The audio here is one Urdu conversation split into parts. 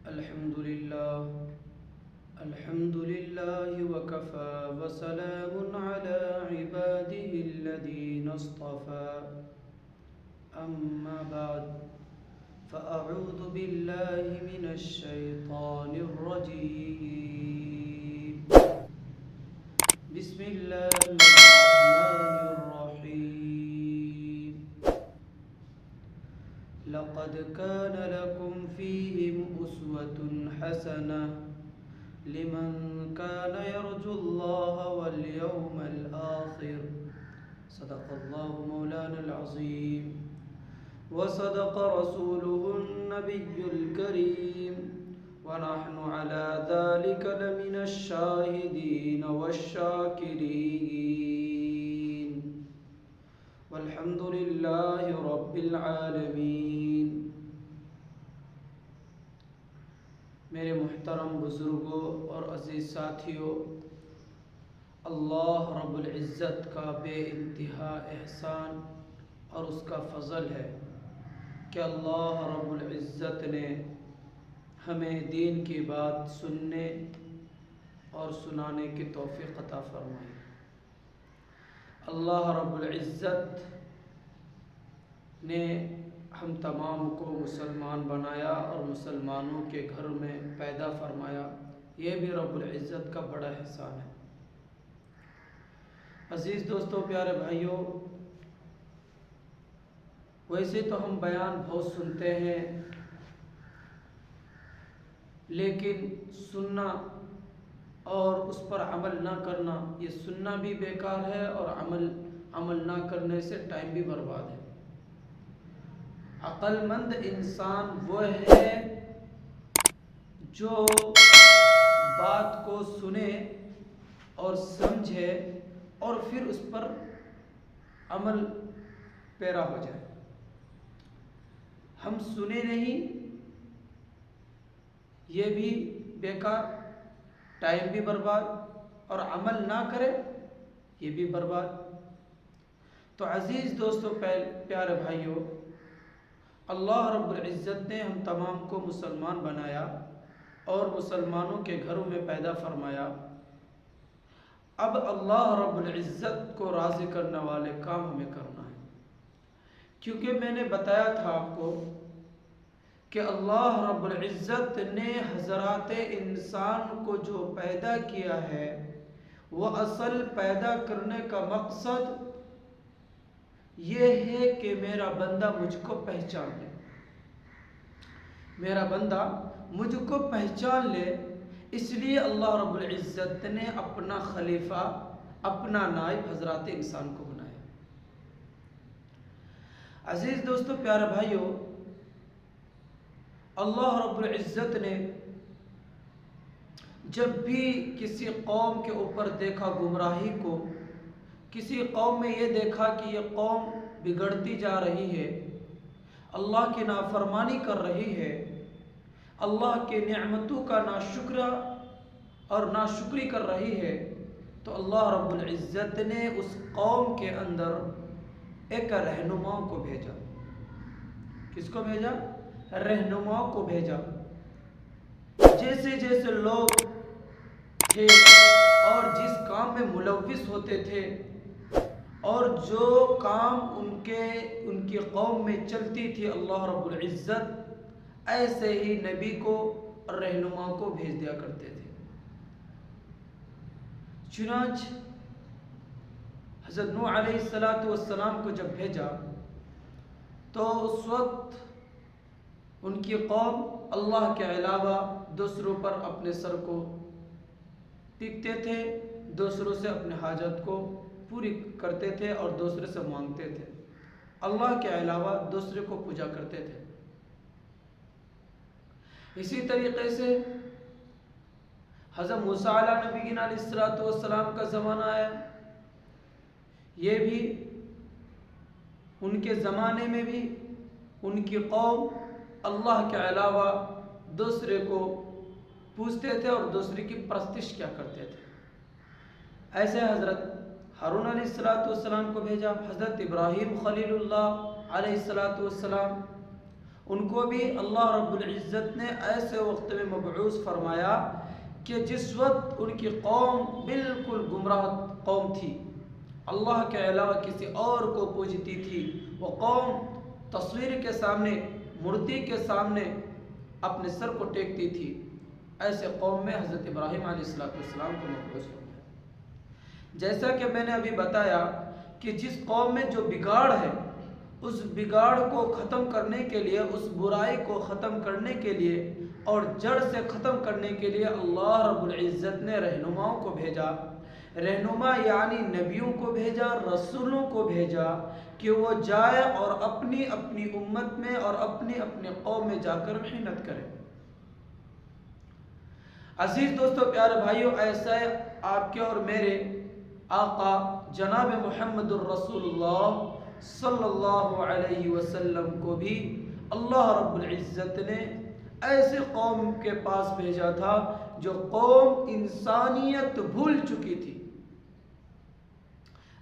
الحمد لله وكفى وسلام على عباده الذين اصطفى أما بعد فأعوذ بالله من الشيطان الرجيم بسم الله الرحمن الرحيم لقد كان لكم فيهم أسوة حسنة لمن كان يرجو الله واليوم الآخر صدق الله مولانا العظيم وصدق رسوله النبي الكريم ونحن على ذلك لمن الشاهدين والشاكرين والحمد لله رب العالمين۔ میرے محترم بزرگوں اور عزیز ساتھیوں، اللہ رب العزت کا بے انتہا احسان اور اس کا فضل ہے کہ اللہ رب العزت نے ہمیں دین کی بات سننے اور سنانے کی توفیق عطا فرمائی۔ اللہ رب العزت نے ہم تمام کو مسلمان بنایا اور مسلمانوں کے گھر میں پیدا فرمایا، یہ بھی رب العزت کا بڑا احسان ہے۔ عزیز دوستوں، پیارے بھائیوں، ویسے تو ہم بیان بہت سنتے ہیں، لیکن سننا اور اس پر عمل نہ کرنا، یہ سننا بھی بیکار ہے اور عمل نہ کرنے سے ٹائم بھی برباد ہے۔ عقل مند انسان وہ ہے جو بات کو سنے اور سمجھے اور پھر اس پر عمل پیرا ہو جائے۔ ہم سنے نہیں، یہ بھی بیکار، ٹائم بھی برباد، اور عمل نہ کرے یہ بھی برباد۔ تو عزیز دوستو، پیارے بھائیوں، اللہ رب العزت نے ہم تمام کو مسلمان بنایا اور مسلمانوں کے گھروں میں پیدا فرمایا۔ اب اللہ رب العزت کو راضی کرنے والے کام ہمیں کرنا ہے، کیونکہ میں نے بتایا تھا آپ کو کہ اللہ رب العزت نے حضرات انسان کو جو پیدا کیا ہے، وہ اصل پیدا کرنے کا مقصد یہ ہے کہ میرا بندہ مجھ کو پہچان لے، میرا بندہ مجھ کو پہچان لے۔ اس لیے اللہ رب العزت نے اپنا خلیفہ، اپنا نائب حضرات انسان کو بنایا۔ عزیز دوستو، پیارے بھائیوں، اللہ رب العزت نے جب بھی کسی قوم کے اوپر دیکھا گمراہی کو، کسی قوم میں یہ دیکھا کہ یہ قوم بگڑتی جا رہی ہے، اللہ کی نافرمانی کر رہی ہے، اللہ کے نعمتوں کا ناشکری کر رہی ہے، تو اللہ رب العزت نے اس قوم کے اندر ایک رہنما کو بھیجا۔ کس کو بھیجا؟ رہنما کو بھیجا۔ جیسے جیسے لوگ تھے اور جس کام میں ملوث ہوتے تھے اور جو کام ان کی قوم میں چلتی تھی، اللہ رب العزت ایسے ہی نبی کو اور رہنما کو بھیج دیا کرتے تھے۔ چنانچہ حضرت نوح علیہ السلام کو جب بھیجا تو اس وقت ان کی قوم اللہ کے علاوہ دوسروں پر اپنے سر کو ٹیکتے تھے، دوسروں سے اپنے حاجت کو پوری کرتے تھے اور دوسرے سے مانگتے تھے، اللہ کے علاوہ دوسرے کو پوجا کرتے تھے۔ اسی طریقے سے حضرت موسیٰ علیہ نبینا علیہ السلام کا زمانہ آیا، یہ بھی ان کے زمانے میں بھی ان کی قوم اللہ کے علاوہ دوسرے کو پوجتے تھے اور دوسرے کی پرستش کیا کرتے تھے۔ ایسے حضرت ہارون علیہ السلام کو بھیجا، حضرت ابراہیم خلیل اللہ علیہ السلام، ان کو بھی اللہ رب العزت نے ایسے وقت میں مبعوث فرمایا کہ جس وقت ان کی قوم بالکل گمراہ قوم تھی، اللہ کے علاوہ کسی اور کو پوجتی تھی، وہ قوم تصویر کے سامنے، مورتی کے سامنے اپنے سر کو ٹیکتی تھی، ایسے قوم میں حضرت ابراہیم علیہ السلام کو مبعوث فرمایا۔ جیسا کہ میں نے ابھی بتایا کہ جس قوم میں جو بگاڑ ہے، اس بگاڑ کو ختم کرنے کے لیے، اس برائی کو ختم کرنے کے لیے اور جڑ سے ختم کرنے کے لیے اللہ رب العزت نے رہنماؤں کو بھیجا۔ رہنما یعنی نبیوں کو بھیجا، رسولوں کو بھیجا کہ وہ جائے اور اپنی اپنی امت میں اور اپنی اپنی قوم میں جا کر محنت کرے۔ عزیز دوستو، پیارے بھائیوں، ایسا آپ کے اور میرے آقا جناب محمد الرسول اللہ صلی اللہ علیہ وسلم کو بھی اللہ رب العزت نے ایسے قوم کے پاس بھیجا تھا جو قوم انسانیت بھول چکی تھی۔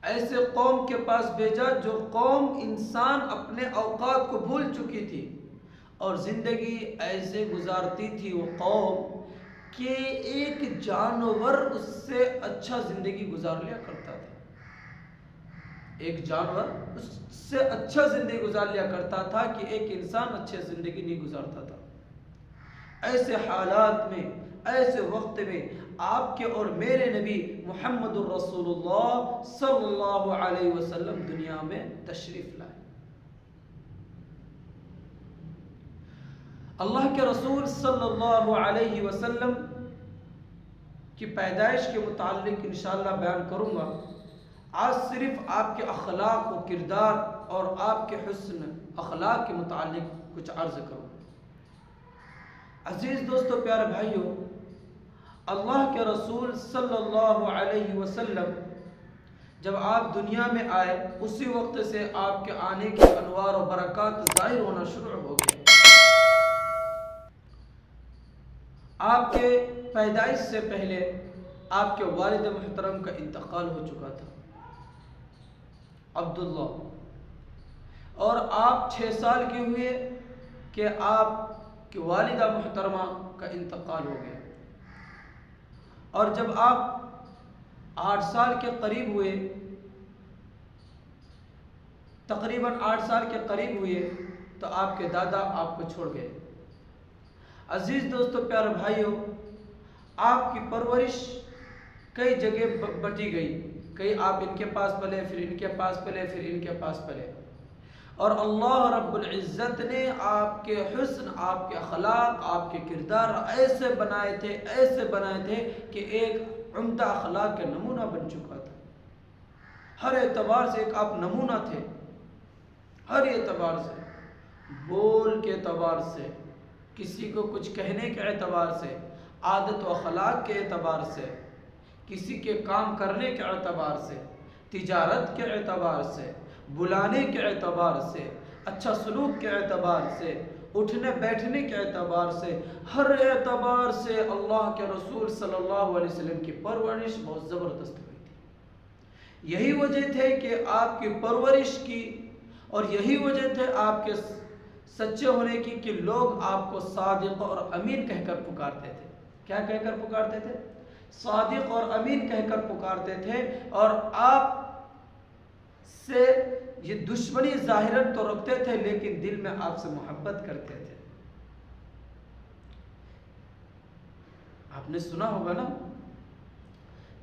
ایسے قوم کے پاس بھیجا جو قوم انسان اپنے اوقات کو بھول چکی تھی اور زندگی ایسے گزارتی تھی وہ قوم کہ ایک جانور اس سے اچھا زندگی گزار لیا کرتا تھا۔ ایک جانور اس سے اچھا زندگی گزار لیا کرتا تھا کہ ایک انسان اچھے زندگی نہیں گزارتا تھا۔ ایسے حالات میں، ایسے وقت میں آپ کے اور میرے نبی محمد الرسول اللہ صلی اللہ علیہ وسلم دنیا میں تشریف لائے۔ اللہ کے رسول صلی اللہ علیہ وسلم کی پیدائش کے متعلق انشاءاللہ بیان کروں گا۔ آج صرف آپ کے اخلاق و کردار اور آپ کے حسن اخلاق کے متعلق کچھ عرض کروں۔ عزیز دوستو، پیارے بھائیوں، اللہ کے رسول صلی اللہ علیہ وسلم جب آپ دنیا میں آئے، اسی وقت سے آپ کے آنے کے انوار و برکات ظاہر ہونا شروع ہو گئے۔ آپ کے پیدائش سے پہلے آپ کے والد محترم کا انتقال ہو چکا تھا، عبداللہ، اور آپ 6 سال کے ہوئے کہ آپ کی والدہ محترمہ کا انتقال ہو گیا، اور جب آپ 8 سال کے قریب ہوئے، تقریباً 8 سال کے قریب ہوئے تو آپ کے دادا آپ کو چھوڑ گئے۔ عزیز دوستو، پیارے بھائیوں، آپ کی پرورش کئی جگہ بٹی گئی، کئی آپ ان کے پاس پلے، پھر ان کے پاس پلے، پھر ان کے پاس پلے، اور اللہ رب العزت نے آپ کے حسن، آپ کے اخلاق، آپ کے کردار ایسے بنائے تھے کہ ایک عمدہ اخلاق کا نمونہ بن چکا تھا۔ ہر اعتبار سے ایک آپ نمونہ تھے، ہر اعتبار سے، بول کے اعتبار سے، کسی کو کچھ کہنے کے اعتبار سے، عادت و اخلاق کے اعتبار سے، کسی کے کام کرنے کے اعتبار سے، تجارت کے اعتبار سے، بلانے کے اعتبار سے، اچھا سلوک کے اعتبار سے، اٹھنے بیٹھنے کے اعتبار سے، ہر اعتبار سے اللہ کے رسول صلی اللہ علیہ وسلم کی پرورش بہت زبردست ہوئی تھی۔ یہی وجہ تھے کہ آپ کی پرورش کی، اور یہی وجہ تھے آپ کے سچے ہونے کی کہ لوگ آپ کو صادق اور امین کہہ کر پکارتے تھے۔ کیا کہہ کر پکارتے تھے؟ صادق اور امین کہہ کر پکارتے تھے، اور آپ سے یہ دشمنی ظاہراً تو رکھتے تھے لیکن دل میں آپ سے محبت کرتے تھے۔ آپ نے سنا ہوگا نا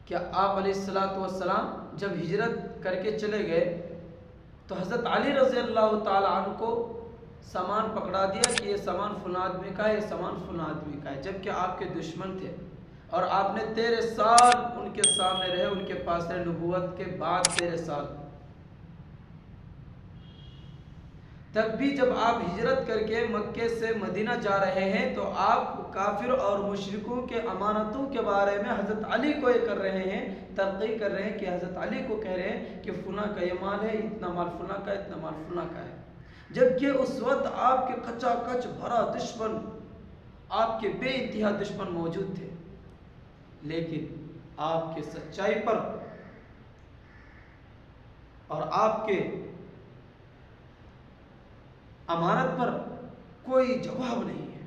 کہ آپ علیہ السلام جب ہجرت کر کے چلے گئے تو حضرت علی رضی اللہ تعالی عنہ کو سامان پکڑا دیا کہ یہ سامان فلاں آدمی کا ہے، یہ سامان فلاں آدمی کا ہے، جبکہ آپ کے دشمن تھے، اور آپ نے 13 سال ان کے سامنے رہے، ان کے پاس رہے، نبوت کے بعد 13 سال۔ تب بھی جب آپ ہجرت کر کے مکے سے مدینہ جا رہے ہیں تو آپ کافر اور مشرکوں کے امانتوں کے بارے میں حضرت علی کو یہ کر رہے ہیں، تلقین کر رہے ہیں کہ حضرت علی کو کہہ رہے ہیں کہ فلاں کا یہ مال ہے، اتنا مال فلاں کا، اتنا مال فلاں کا ہے، جبکہ اس وقت آپ کے کچا کچ بھرا دشمن، آپ کے بے انتہا دشمن موجود تھے، لیکن آپ کے سچائی پر اور آپ کے امانت پر کوئی جواب نہیں ہے.